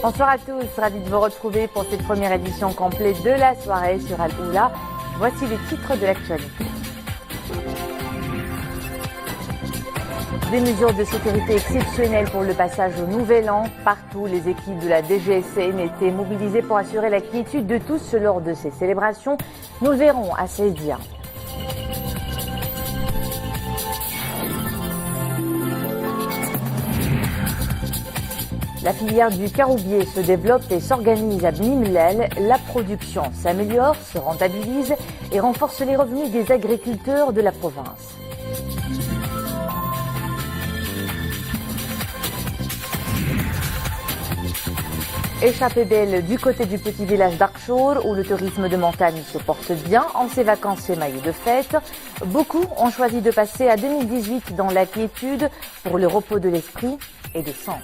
Bonsoir à tous, ravi de vous retrouver pour cette première édition complète de la soirée sur Al-Oula. Voici les titres de l'actualité. Des mesures de sécurité exceptionnelles pour le passage au Nouvel An. Partout, les équipes de la DGSN étaient mobilisées pour assurer la quiétude de tous lors de ces célébrations. Nous le verrons à Saidia. La filière du caroubier se développe et s'organise à Bni Mellal. La production s'améliore, se rentabilise et renforce les revenus des agriculteurs de la province. Échappée belle du côté du petit village d'Archour où le tourisme de montagne se porte bien en ses vacances émaillées de fêtes. Beaucoup ont choisi de passer à 2018 dans la quiétude pour le repos de l'esprit et de sens.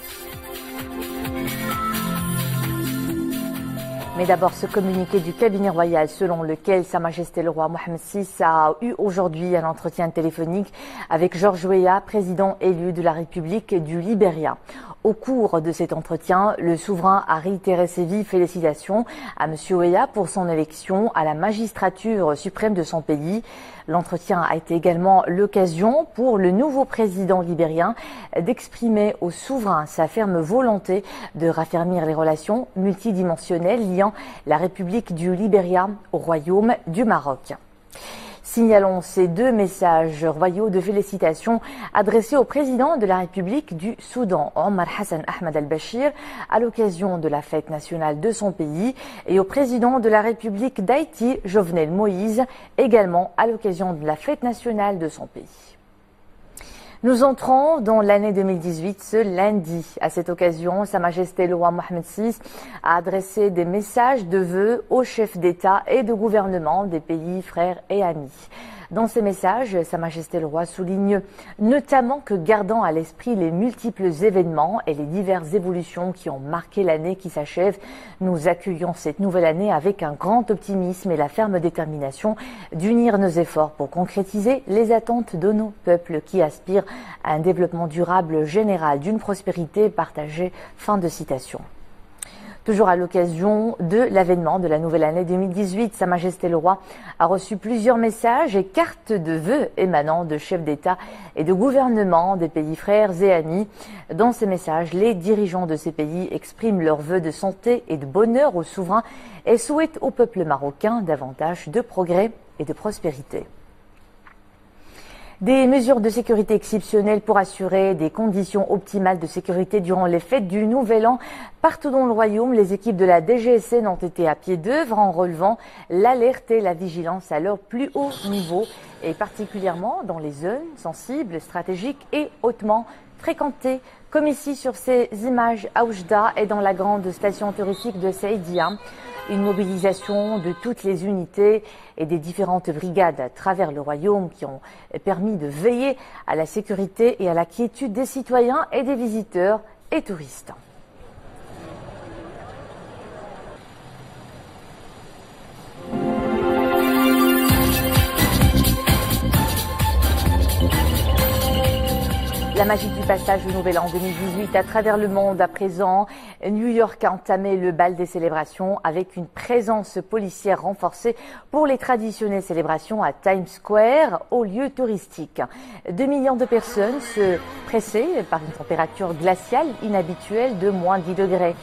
Mais d'abord, ce communiqué du cabinet royal selon lequel Sa Majesté le roi Mohammed VI a eu aujourd'hui un entretien téléphonique avec George Weah, président élu de la République du Libéria. Au cours de cet entretien, le souverain a réitéré ses vives félicitations à M. Weah pour son élection à la magistrature suprême de son pays. L'entretien a été également l'occasion pour le nouveau président libérien d'exprimer au souverain sa ferme volonté de raffermir les relations multidimensionnelles liant la République du Libéria au Royaume du Maroc. Signalons ces deux messages royaux de félicitations adressés au président de la République du Soudan, Omar Hassan Ahmed al-Bashir, à l'occasion de la fête nationale de son pays, et au président de la République d'Haïti, Jovenel Moïse, également à l'occasion de la fête nationale de son pays. Nous entrons dans l'année 2018 ce lundi. À cette occasion, Sa Majesté le roi Mohammed VI a adressé des messages de vœux aux chefs d'État et de gouvernement des pays frères et amis. Dans ces messages, Sa Majesté le roi souligne notamment que, gardant à l'esprit les multiples événements et les diverses évolutions qui ont marqué l'année qui s'achève, nous accueillons cette nouvelle année avec un grand optimisme et la ferme détermination d'unir nos efforts pour concrétiser les attentes de nos peuples qui aspirent à un développement durable général d'une prospérité partagée. Fin de citation. Toujours à l'occasion de l'avènement de la nouvelle année 2018, Sa Majesté le roi a reçu plusieurs messages et cartes de vœux émanant de chefs d'État et de gouvernement des pays frères et amis. Dans ces messages, les dirigeants de ces pays expriment leurs vœux de santé et de bonheur aux souverains et souhaitent au peuple marocain davantage de progrès et de prospérité. Des mesures de sécurité exceptionnelles pour assurer des conditions optimales de sécurité durant les fêtes du Nouvel An. Partout dans le royaume, les équipes de la DGSN ont été à pied d'œuvre en relevant l'alerte et la vigilance à leur plus haut niveau, et particulièrement dans les zones sensibles, stratégiques et hautement fréquentées, comme ici sur ces images à Oujda et dans la grande station touristique de Saidia. Une mobilisation de toutes les unités et des différentes brigades à travers le royaume qui ont permis de veiller à la sécurité et à la quiétude des citoyens et des visiteurs et touristes. La magie du passage au Nouvel An 2018 à travers le monde à présent. New York a entamé le bal des célébrations avec une présence policière renforcée pour les traditionnelles célébrations à Times Square, au lieu touristique. 2 millions de personnes se pressaient par une température glaciale inhabituelle de moins 10 degrés.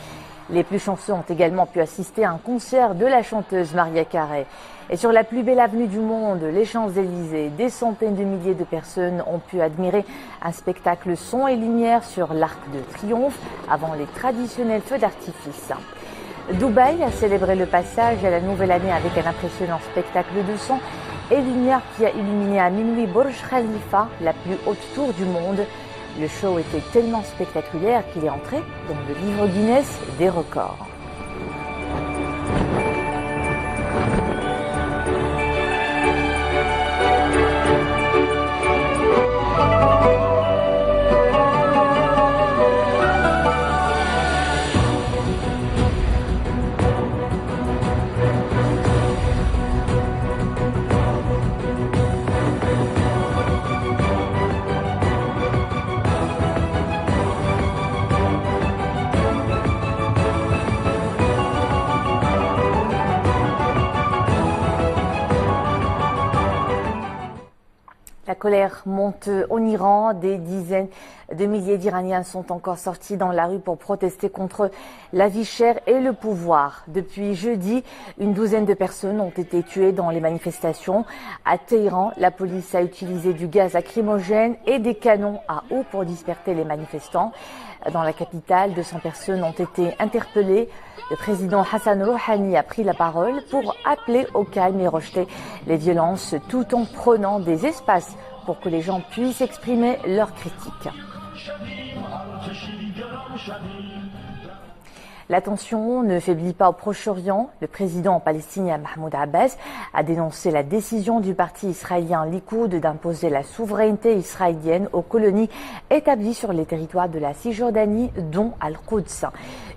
Les plus chanceux ont également pu assister à un concert de la chanteuse Mariah Carey. Et sur la plus belle avenue du monde, les Champs-Élysées, des centaines de milliers de personnes ont pu admirer un spectacle son et lumière sur l'Arc de Triomphe avant les traditionnels feux d'artifice. Dubaï a célébré le passage à la nouvelle année avec un impressionnant spectacle de son et lumière qui a illuminé à minuit Burj Khalifa, la plus haute tour du monde. Le show était tellement spectaculaire qu'il est entré dans le livre Guinness des records. colère monte en Iran. Des dizaines de milliers d'Iraniens sont encore sortis dans la rue pour protester contre la vie chère et le pouvoir. Depuis jeudi, une douzaine de personnes ont été tuées dans les manifestations. À Téhéran, la police a utilisé du gaz lacrymogène et des canons à eau pour disperser les manifestants. Dans la capitale, 200 personnes ont été interpellées. Le président Hassan Rouhani a pris la parole pour appeler au calme et rejeter les violences tout en prenant des espaces pour que les gens puissent exprimer leurs critiques. La tension ne faiblit pas au Proche-Orient. Le président palestinien Mahmoud Abbas a dénoncé la décision du parti israélien Likoud d'imposer la souveraineté israélienne aux colonies établies sur les territoires de la Cisjordanie, dont Al-Quds.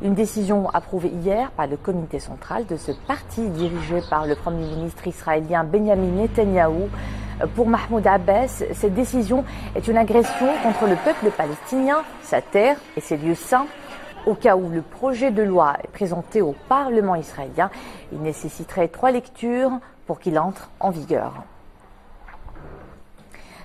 Une décision approuvée hier par le comité central de ce parti dirigé par le premier ministre israélien Benjamin Netanyahou. Pour Mahmoud Abbas, cette décision est une agression contre le peuple palestinien, sa terre et ses lieux saints. Au cas où le projet de loi est présenté au Parlement israélien, il nécessiterait 3 lectures pour qu'il entre en vigueur.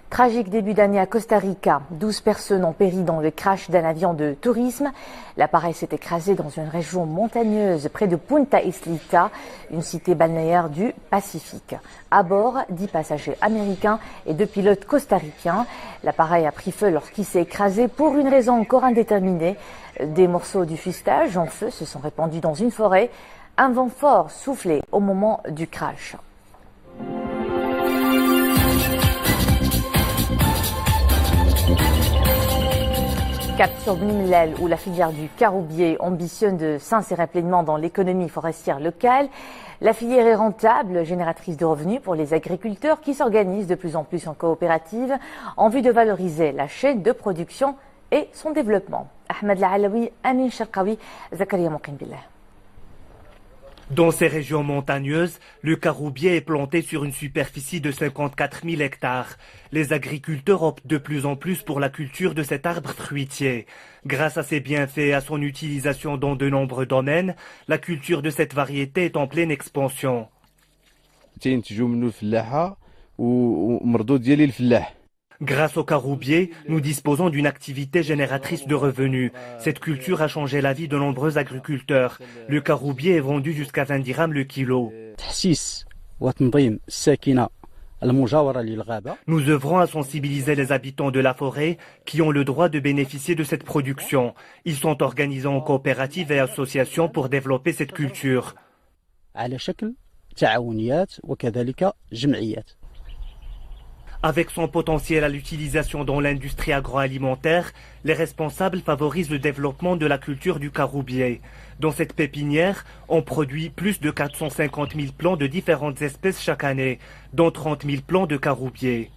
Tragique début d'année à Costa Rica. 12 personnes ont péri dans le crash d'un avion de tourisme. L'appareil s'est écrasé dans une région montagneuse près de Punta Islita, une cité balnéaire du Pacifique. À bord, 10 passagers américains et 2 pilotes costaricains. L'appareil a pris feu lorsqu'il s'est écrasé pour une raison encore indéterminée. Des morceaux du fuselage en feu se sont répandus dans une forêt. Un vent fort soufflait au moment du crash. Cap sur Bnimlel, où la filière du caroubier ambitionne de s'insérer pleinement dans l'économie forestière locale. La filière est rentable, génératrice de revenus pour les agriculteurs qui s'organisent de plus en plus en coopérative en vue de valoriser la chaîne de production et son développement. Ahmed Laalaoui, Amin Sharqawi, Zakaria Mouqimbillah. Dans ces régions montagneuses, le caroubier est planté sur une superficie de 54 000 hectares. Les agriculteurs optent de plus en plus pour la culture de cet arbre fruitier. Grâce à ses bienfaits et à son utilisation dans de nombreux domaines, la culture de cette variété est en pleine expansion. Grâce au caroubier, nous disposons d'une activité génératrice de revenus. Cette culture a changé la vie de nombreux agriculteurs. Le caroubier est vendu jusqu'à 20 dirhams le kilo. Nous œuvrons à sensibiliser les habitants de la forêt qui ont le droit de bénéficier de cette production. Ils sont organisés en coopératives et associations pour développer cette culture. Avec son potentiel à l'utilisation dans l'industrie agroalimentaire, les responsables favorisent le développement de la culture du caroubier. Dans cette pépinière, on produit plus de 450 000 plants de différentes espèces chaque année, dont 30 000 plants de caroubier.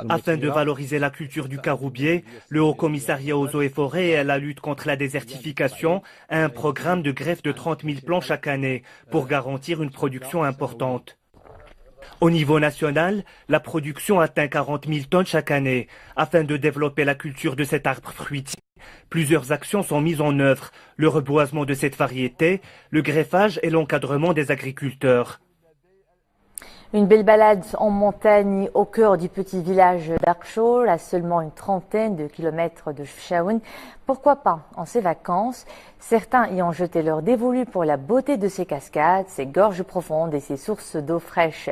Afin de valoriser la culture du caroubier, le Haut Commissariat aux eaux et forêts et à la lutte contre la désertification a un programme de greffe de 30 000 plants chaque année pour garantir une production importante. Au niveau national, la production atteint 40 000 tonnes chaque année. Afin de développer la culture de cet arbre fruitier, plusieurs actions sont mises en œuvre. Le reboisement de cette variété, le greffage et l'encadrement des agriculteurs. Une belle balade en montagne au cœur du petit village d'Arkshor, à seulement une trentaine de kilomètres de Chefchaouen. Pourquoi pas en ces vacances? Certains y ont jeté leur dévolu pour la beauté de ces cascades, ces gorges profondes et ces sources d'eau fraîche.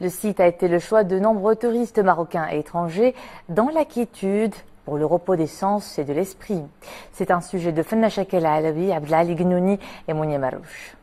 Le site a été le choix de nombreux touristes marocains et étrangers dans la quiétude pour le repos des sens et de l'esprit. C'est un sujet de Fenna Shakel Alaoui, Abdelali Gnouni et Mounia Marouche.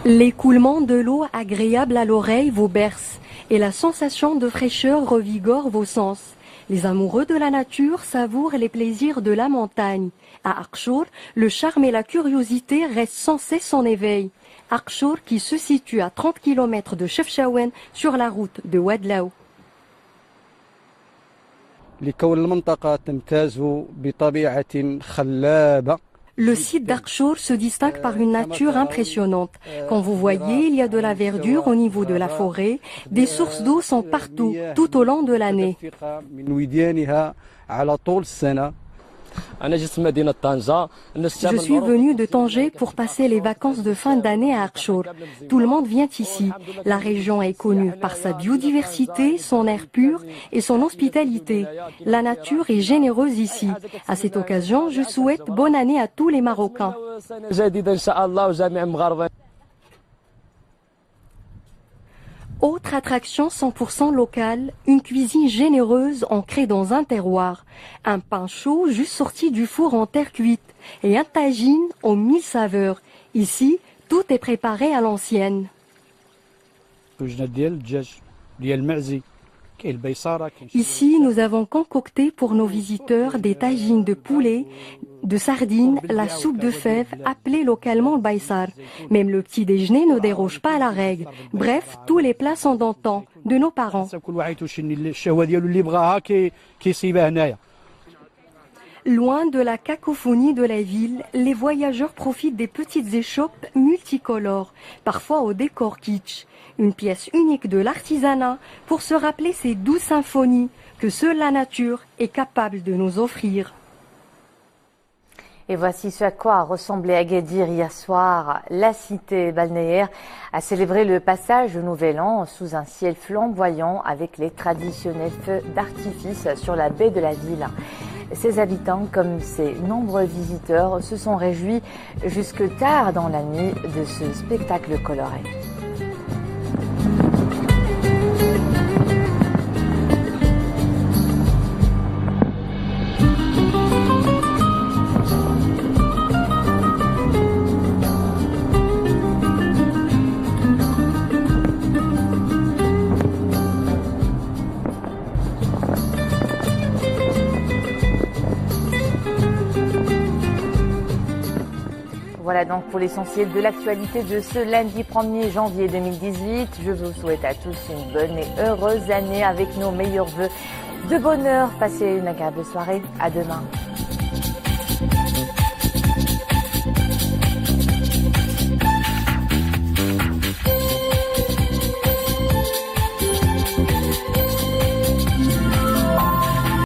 L'écoulement de l'eau agréable à l'oreille vous berce et la sensation de fraîcheur revigore vos sens. Les amoureux de la nature savourent les plaisirs de la montagne. À Arkshor, le charme et la curiosité restent sans cesse en éveil. Arkshor qui se situe à 30 km de Chefchaouen sur la route de Ouadlaou. Le site d'Arkshor se distingue par une nature impressionnante. Quand vous voyez, il y a de la verdure au niveau de la forêt. Des sources d'eau sont partout, tout au long de l'année. Je suis venu de Tanger pour passer les vacances de fin d'année à Archour. Tout le monde vient ici. La région est connue par sa biodiversité, son air pur et son hospitalité. La nature est généreuse ici. À cette occasion, je souhaite bonne année à tous les Marocains. Autre attraction 100% locale, une cuisine généreuse ancrée dans un terroir. Un pain chaud juste sorti du four en terre cuite et un tagine aux 1000 saveurs. Ici, tout est préparé à l'ancienne. Ici, nous avons concocté pour nos visiteurs des tagines de poulet, de sardines, la soupe de fèves appelée localement le baïsar. Même le petit déjeuner ne déroge pas à la règle. Bref, tous les plats sont d'antan, de nos parents. Loin de la cacophonie de la ville, les voyageurs profitent des petites échoppes multicolores, parfois au décor kitsch. Une pièce unique de l'artisanat pour se rappeler ces douces symphonies que seule la nature est capable de nous offrir. Et voici ce à quoi ressemblait Agadir hier soir. La cité balnéaire a célébré le passage au Nouvel An sous un ciel flamboyant avec les traditionnels feux d'artifice sur la baie de la ville. Ses habitants, comme ses nombreux visiteurs, se sont réjouis jusque tard dans la nuit de ce spectacle coloré. Voilà donc pour l'essentiel de l'actualité de ce lundi 1er janvier 2018. Je vous souhaite à tous une bonne et heureuse année avec nos meilleurs vœux de bonheur. Passez une agréable soirée. À demain.